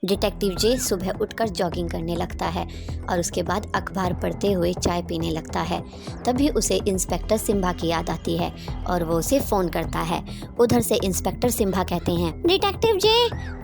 Detective जे सुबह उठकर jogging करने लगता है और उसके बाद अखबार पढ़ते हुए चाय पीने लगता है। तभी उसे इंस्पेक्टर सिम्बा की याद आती है और वो उसे फ़ोन करता है। उधर से इंस्पेक्टर सिम्बा कहते हैं, डिटेक्टिव जे,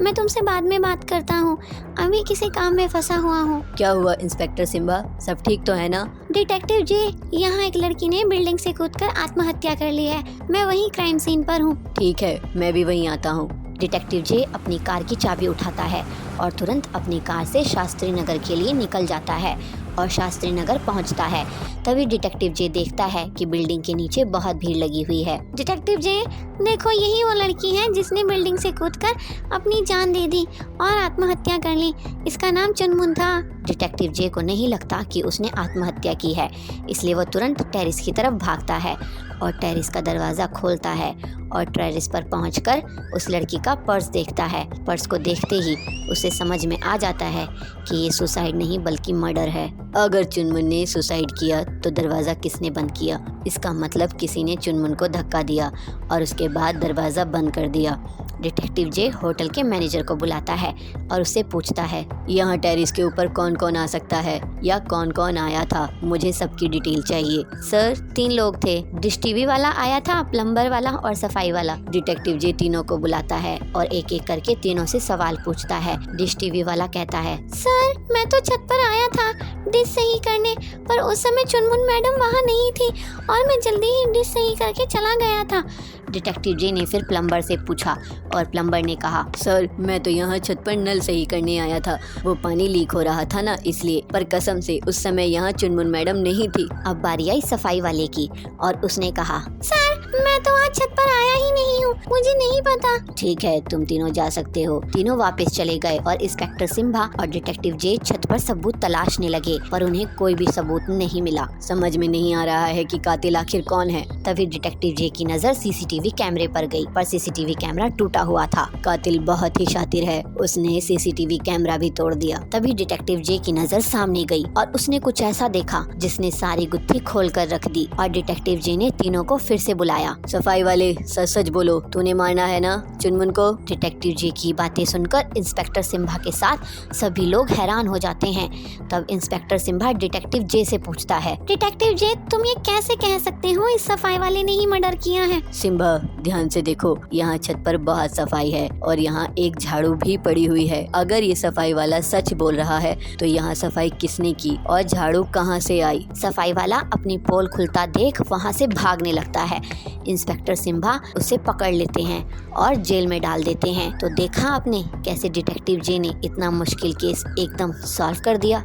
मैं तुमसे बाद में बात करता हूँ, अभी किसी काम में फंसा हुआ हूँ। क्या हुआ इंस्पेक्टर सिम्बा, सब ठीक तो है ना? डिटेक्टिव जे, यहाँ एक लड़की ने बिल्डिंग से कूदकर आत्महत्या कर ली है। मैं वहीं क्राइम सीन पर हूँ। ठीक है, मैं भी वहीं आता हूँ। डिटेक्टिव जे अपनी कार की चाबी उठाता है और तुरंत अपनी कार से शास्त्री नगर के लिए निकल जाता है और शास्त्री नगर पहुंचता है। तभी डिटेक्टिव जे देखता है कि बिल्डिंग के नीचे बहुत भीड़ लगी हुई है। डिटेक्टिव जे, देखो यही वो लड़की है जिसने बिल्डिंग से कूदकर अपनी जान दे दी और आत्महत्या कर ली। इसका नाम चुनमुन था। डिटेक्टिव जे को नहीं लगता कि उसने आत्महत्या की है, इसलिए वो तुरंत टेरिस की तरफ भागता है और टेरिस का दरवाज़ा खोलता है और टेरिस पर पहुंचकर उस लड़की का पर्स देखता है। पर्स को देखते ही उसे समझ में आ जाता है कि ये सुसाइड नहीं बल्कि मर्डर है। अगर चुनमुन ने सुसाइड किया तो दरवाज़ा किसने बंद किया? इसका मतलब किसी ने चुनमुन को धक्का दिया और उसके बाद दरवाज़ा बंद कर दिया। डिटेक्टिव जे होटल के मैनेजर को बुलाता है और उससे पूछता है, यहाँ टेरिस के ऊपर कौन कौन आ सकता है या कौन कौन आया था? मुझे सबकी डिटेल चाहिए। सर, 3 लोग थे। डिश टीवी वाला आया था, प्लम्बर वाला और सफाई वाला। डिटेक्टिव जे तीनों को बुलाता है और एक एक करके तीनों से सवाल पूछता है। डिश टीवी वाला कहता है, सर मैं तो छत पर आया था डिश सही करने, पर उस समय चुनमुन मैडम वहाँ नहीं थी और मैं जल्दी ही डिश सही करके चला गया था। डिटेक्टिव जे ने फिर प्लम्बर से पूछा और प्लम्बर ने कहा, सर मैं तो यहाँ छत पर नल सही करने आया था, वो पानी लीक हो रहा था ना इसलिए, पर कसम से उस समय यहाँ चुनमुन मैडम नहीं थी। अब बारी आई सफाई वाले की और उसने कहा, सर मैं तो आज छत पर आया ही नहीं हूँ, मुझे नहीं पता। ठीक है, तुम तीनों जा सकते हो। तीनों वापस चले गए और इंस्पेक्टर सिम्बा और डिटेक्टिव जे छत पर सबूत तलाशने लगे, पर उन्हें कोई भी सबूत नहीं मिला। समझ में नहीं आ रहा है कि कातिल आखिर कौन है। तभी डिटेक्टिव जे की नजर सीसीटीवी कैमरे पर गई, पर सीसीटीवी कैमरा टूटा हुआ था। कातिल बहुत ही शातिर है, उसने सीसीटीवी कैमरा भी तोड़ दिया। तभी डिटेक्टिव जे की नजर सामने गई और उसने कुछ ऐसा देखा जिसने सारी गुत्थी खोल कर रख दी और डिटेक्टिव जे ने तीनों को फिर से बुलाया। सफाई वाले, सच सच बोलो, तूने मारना है ना चुनमुन को? डिटेक्टिव जे की बातें सुनकर इंस्पेक्टर सिम्बा के साथ सभी लोग हैरान हो जाते हैं। तब इंस्पेक्टर सिम्बा डिटेक्टिव जे से पूछता है, डिटेक्टिव जे, तुम ये कैसे कह सकते हो इस सफाई वाले ने ही मर्डर किया है? सिम्बा, ध्यान से देखो, यहाँ छत पर बहुत सफाई है और यहाँ एक झाड़ू भी पड़ी हुई है। अगर ये सफाई वाला सच बोल रहा है तो यहाँ सफाई किसने की और झाड़ू कहाँ से आई? सफाई वाला अपनी पोल खुलता देख वहाँ से भागने लगता है। इंस्पेक्टर सिम्बा उसे पकड़ लेते हैं और जेल में डाल देते हैं। तो देखा आपने कैसे डिटेक्टिव जे ने इतना मुश्किल केस एकदम सॉल्व कर दिया।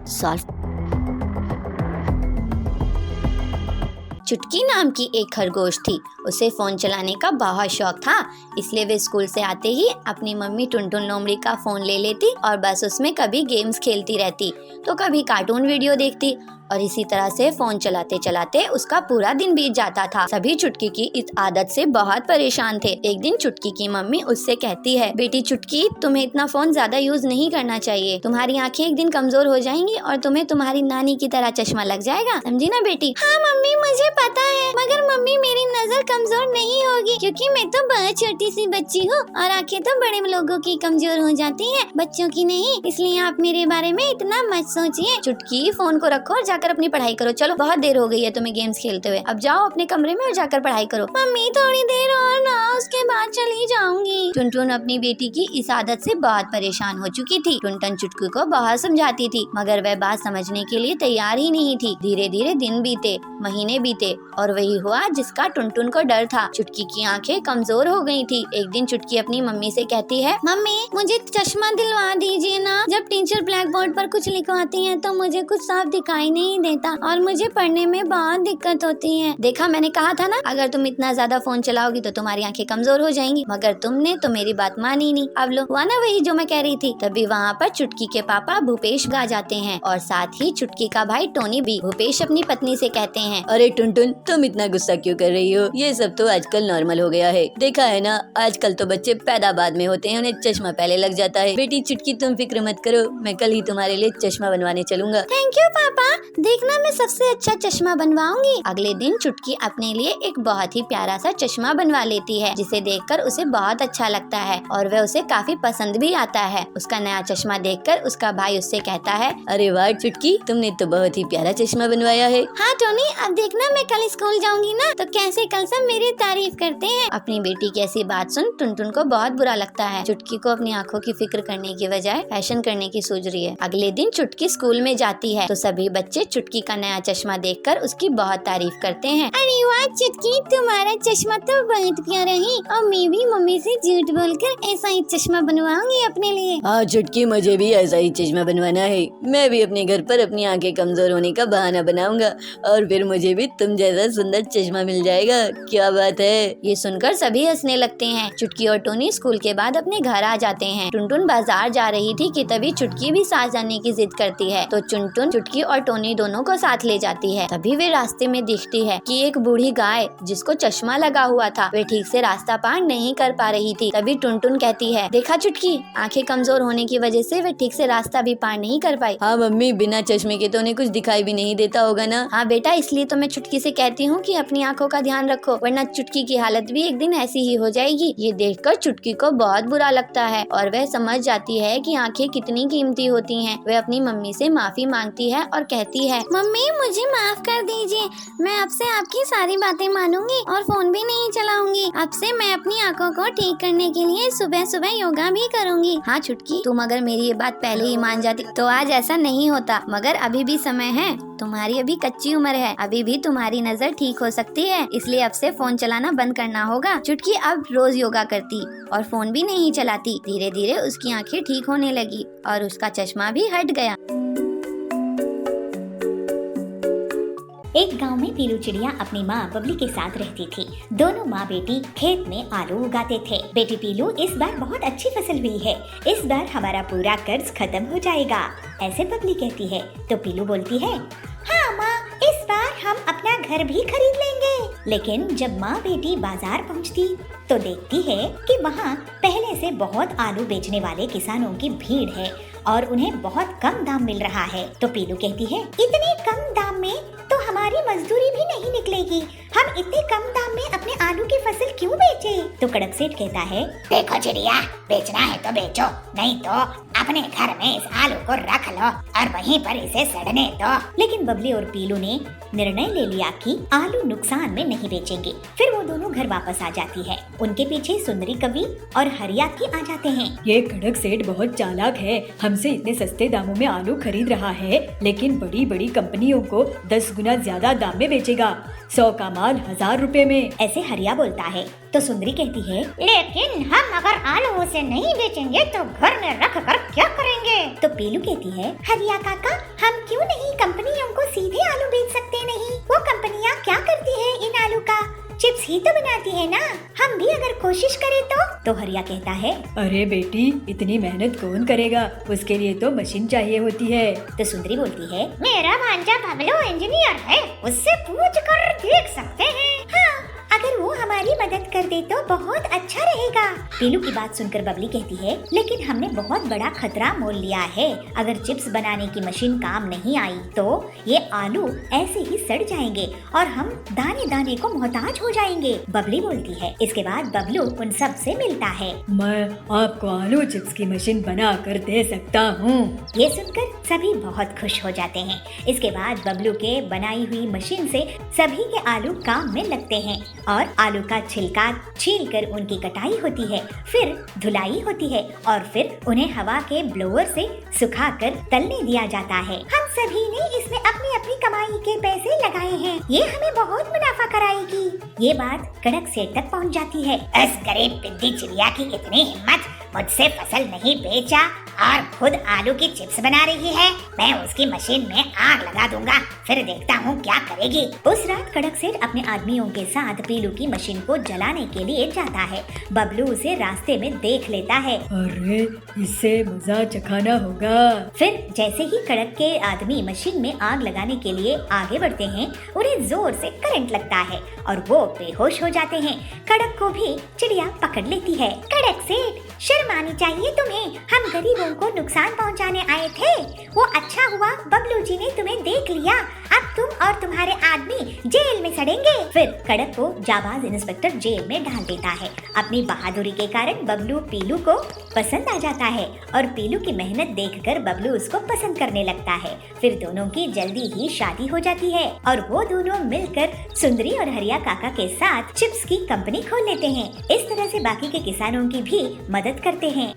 चुटकी नाम की एक खरगोश थी। उसे फ़ोन चलाने का बहुत शौक था, इसलिए वे स्कूल से आते ही अपनी मम्मी टुनटुन लोमड़ी का फ़ोन ले लेती और बस उसमें कभी गेम्स खेलती रहती तो कभी कार्टून वीडियो देखती और इसी तरह से फ़ोन चलाते चलाते उसका पूरा दिन बीत जाता था। सभी चुटकी की इस आदत से बहुत परेशान थे। एक दिन चुटकी की मम्मी उससे कहती है, बेटी चुटकी, तुम्हें इतना फ़ोन ज़्यादा यूज़ नहीं करना चाहिए, तुम्हारी आंखें एक दिन कमज़ोर हो जाएंगी और तुम्हें तुम्हारी नानी की तरह चश्मा लग जाएगा, समझी ना बेटी? हाँ मम्मी, मुझे पता है, मगर मम्मी मेरी नज़र कमज़ोर नहीं होगी क्योंकि मैं तो बहुत छोटी सी बच्ची हूँ और आंखें तो बड़े लोगों की कमज़ोर हो जाती है, बच्चों की नहीं, इसलिए आप मेरे बारे में इतना मत सोचिए। चुटकी, फ़ोन को रखो और जाकर अपनी पढ़ाई करो। चलो, बहुत देर हो गई है तुम्हें गेम्स खेलते हुए, अब जाओ अपने कमरे में और जाकर पढ़ाई करो। मम्मी थोड़ी देर और ना, उसके बाद चली जाऊंगी। टुनटुन अपनी बेटी की इस आदत से बहुत परेशान हो चुकी थी। टुनटुन चुटकी को बहुत समझाती थी मगर वह बात समझने के लिए तैयार ही नहीं थी। धीरे धीरे दिन बीते, महीने बीते और वही हुआ जिसका टुनटुन को डर था। चुटकी की आंखें कमजोर हो गई थी। एक दिन चुटकी अपनी मम्मी से कहती है, मम्मी मुझे चश्मा दिलवा दीजिए ना, जब टीचर ब्लैक बोर्ड पर कुछ लिखवाती है तो मुझे कुछ साफ दिखाई नहीं देता और मुझे पढ़ने में बहुत दिक्कत होती है। देखा, मैंने कहा था ना, अगर तुम इतना ज्यादा फोन चलाओगी तो तुम्हारी आंखें कमजोर हो जाएंगी, मगर तुमने तो मेरी बात मानी नहीं। अब लो, हुआ ना वही जो मैं कह रही थी। तभी वहाँ पर चुटकी के पापा भूपेश गा जाते हैं और साथ ही चुटकी का भाई टोनी भी। भूपेश अपनी पत्नी से कहते हैं, अरे टुनटुन, तुम इतना गुस्सा क्यों कर रही हो? ये सब तो आजकल नॉर्मल हो गया है, देखा है ना, आजकल तो बच्चे पैदा बाद में होते हैं, उन्हें चश्मा पहले लग जाता है। बेटी चुटकी, तुम फिक्र मत करो, मैं कल ही तुम्हारे लिए चश्मा बनवाने चलूंगा। थैंक यू पापा, देखना मैं सबसे अच्छा चश्मा बनवाऊंगी। अगले दिन चुटकी अपने लिए एक बहुत ही प्यारा सा चश्मा बनवा लेती है, जिसे देखकर उसे बहुत अच्छा लगता है और वह उसे काफी पसंद भी आता है। उसका नया चश्मा देखकर उसका भाई उससे कहता है, अरे वाह चुटकी, तुमने तो बहुत ही प्यारा चश्मा बनवाया है। हाँ टोनी, अब देखना मैं कल स्कूल जाऊंगी ना तो कैसे कल सब मेरी तारीफ करते हैं। अपनी बेटी की ऐसी बात सुन टुनटुन को बहुत बुरा लगता है। चुटकी को अपनी आंखों की फिक्र करने की बजाय फैशन करने की सूझ रही है। अगले दिन चुटकी स्कूल में जाती है तो सभी बच्चे चुटकी का नया चश्मा देखकर उसकी बहुत तारीफ करते हैं। अरे वाह चुटकी, तुम्हारा चश्मा तो बहुत प्यारा है और मैं भी मम्मी से झूठ बोलकर ऐसा ही चश्मा बनवाऊंगी अपने लिए। हाँ चुटकी, मुझे भी ऐसा ही चश्मा बनवाना है। मैं भी अपने घर पर अपनी आंखें कमजोर होने का बहाना बनाऊंगा और फिर मुझे भी तुम जैसा सुंदर चश्मा मिल जाएगा। क्या बात है। ये सुनकर सभी हंसने लगते हैं। चुटकी और टोनी स्कूल के बाद अपने घर आ जाते हैं। टुनटुन बाजार जा रही थी कि तभी चुटकी भी साथ जाने की जिद करती है तो टुनटुन चुटकी और टोनी दोनों को साथ ले जाती है। तभी वे रास्ते में दिखती है कि एक बूढ़ी गाय जिसको चश्मा लगा हुआ था वे ठीक से रास्ता पार नहीं कर पा रही थी। तभी टुनटुन कहती है, देखा चुटकी, आंखें कमजोर होने की वजह से वे ठीक से रास्ता भी पार नहीं कर पाई। हाँ मम्मी, बिना चश्मे के तो उन्हें कुछ दिखाई भी नहीं देता होगा ना। हाँ बेटा, इसलिए तो मैं चुटकी से कहती हूँ कि अपनी आंखों का ध्यान रखो, वरना चुटकी की हालत भी एक दिन ऐसी ही हो जाएगी। ये देखकर चुटकी को बहुत बुरा लगता है और वह समझ जाती है कि आंखें कितनी कीमती होती हैं। वह अपनी मम्मी से माफी मांगती है और कहती है, मम्मी मुझे माफ कर दीजिए, मैं अब से आपकी सारी बातें मानूंगी और फोन भी नहीं चलाऊंगी। अब से मैं अपनी आंखों को ठीक करने के लिए सुबह सुबह योगा भी करूंगी। हाँ चुटकी, तुम अगर मेरी ये बात पहले ही मान जाती तो आज ऐसा नहीं होता, मगर अभी भी समय है, तुम्हारी अभी कच्ची उम्र है, अभी भी तुम्हारी नजर ठीक हो सकती है, इसलिए अब से फोन चलाना बंद करना होगा। चुटकी अब रोज योगा करती और फोन भी नहीं चलाती। धीरे धीरे उसकी आंखें ठीक होने लगी और उसका चश्मा भी हट गया। एक गांव में पीलू चिड़िया अपनी माँ बबली के साथ रहती थी। दोनों माँ बेटी खेत में आलू उगाते थे। बेटी पीलू, इस बार बहुत अच्छी फसल हुई है, इस बार हमारा पूरा कर्ज खत्म हो जाएगा, ऐसे बबली कहती है। तो पीलू बोलती है, हाँ माँ, इस बार हम अपना घर भी खरीद लेंगे। लेकिन जब माँ बेटी बाजार पहुँचती तो देखती है कि वहाँ पहले से बहुत आलू बेचने वाले किसानों की भीड़ है और उन्हें बहुत कम दाम मिल रहा है। तो पीलू कहती है, इतने कम दाम में तो हमारी मजदूरी भी नहीं निकलेगी, हम इतने कम दाम में अपने आलू की फसल क्यों बेचे? तो कड़क सेठ कहता है, देखो चिड़िया, बेचना है तो बेचो, नहीं तो अपने घर में इस आलू को रख लो और वहीं पर इसे सड़ने दो। लेकिन बबली और पीलू ने निर्णय ले लिया कि आलू नुकसान में नहीं बेचेंगे। फिर वो दोनों घर वापस आ जाती है। उनके पीछे सुंदरी कवि और हरियाकी आ जाते हैं। ये कड़क सेठ बहुत चालाक है, हमसे इतने सस्ते दामों में आलू खरीद रहा है, लेकिन बड़ी बड़ी कंपनियों को 10 गुना ज्यादा दाम में बेचेगा, 100 का माल 1000 रुपए में। ऐसे हरिया बोलता है तो सुंदरी कहती है, लेकिन हम अगर आलू उसे नहीं बेचेंगे तो घर में रख कर क्या करेंगे? तो पीलू कहती है, हरिया काका, हम क्यों नहीं कंपनियों को सीधे आलू बेच सकते? नहीं, वो कंपनियां क्या करती है इन आलू का? चिप्स ही तो बनाती है ना, हम भी अगर कोशिश करें तो हरिया कहता है, अरे बेटी, इतनी मेहनत कौन करेगा, उसके लिए तो मशीन चाहिए होती है। तो सुंदरी बोलती है, मेरा भांजा बबलू इंजीनियर है, उससे पूछ कर देख सकते हैं। हाँ, अगर वो हमारी मदद कर दे तो बहुत अच्छा रहेगा। पीलू की बात सुनकर बबली कहती है, लेकिन हमने बहुत बड़ा खतरा मोल लिया है, अगर चिप्स बनाने की मशीन काम नहीं आई तो ये आलू ऐसे ही सड़ जाएंगे और हम दाने दाने को मोहताज हो जाएंगे। बबली बोलती है। इसके बाद बबलू उन सब से मिलता है। मैं आपको आलू चिप्स की मशीन बना कर दे सकता हूँ। ये सुनकर सभी बहुत खुश हो जाते हैं। इसके बाद बबलू के बनाई हुई मशीन से सभी के आलू काम में लगते हैं और आलू का छिलका छील कर उनकी कटाई होती है, फिर धुलाई होती है और फिर उन्हें हवा के ब्लोअर से सुखाकर तलने दिया जाता है। हम सभी ने इसमें अपनी अपनी कमाई के पैसे लगाए हैं, ये हमें बहुत मुनाफा कराएगी। ये बात कड़क सेठ तक पहुंच जाती है। इस गरीब पिद्दी चिड़िया की इतनी हिम्मत, मुझसे फसल नहीं बेचा और खुद आलू की चिप्स बना रही है, मैं उसकी मशीन में आग लगा दूंगा, फिर देखता हूँ क्या करेगी। उस रात कड़क सेठ अपने आदमियों के साथ पीलू की मशीन को जलाने के लिए जाता है। बबलू उसे रास्ते में देख लेता है। अरे, इससे मजा चखाना होगा। फिर जैसे ही कड़क के आदमी मशीन में आग लगाने के लिए आगे बढ़ते हैं, उन्हें जोर से करंट लगता है और वो बेहोश हो जाते हैं। कड़क को भी चिड़िया पकड़ लेती है। कड़क सेठ, शर्म आनी चाहिए तुम्हें, हम गरीबों को नुकसान पहुंचाने आए थे, वो अच्छा हुआ बबलू जी ने तुम्हें देख लिया, अब तुम और तुम्हारे आदमी जेल में सड़ेंगे। फिर कड़क को जाबाज इंस्पेक्टर जेल में डाल देता है। अपनी बहादुरी के कारण बबलू पीलू को पसंद आ जाता है और पीलू की मेहनत देखकर बबलू उसको पसंद करने लगता है। फिर दोनों की जल्दी ही शादी हो जाती है और वो दोनों मिलकर सुंदरी और हरिया काका के साथ चिप्स की कंपनी खोल लेते हैं। इस तरह से बाकी के किसानों की भी मदद करते हैं।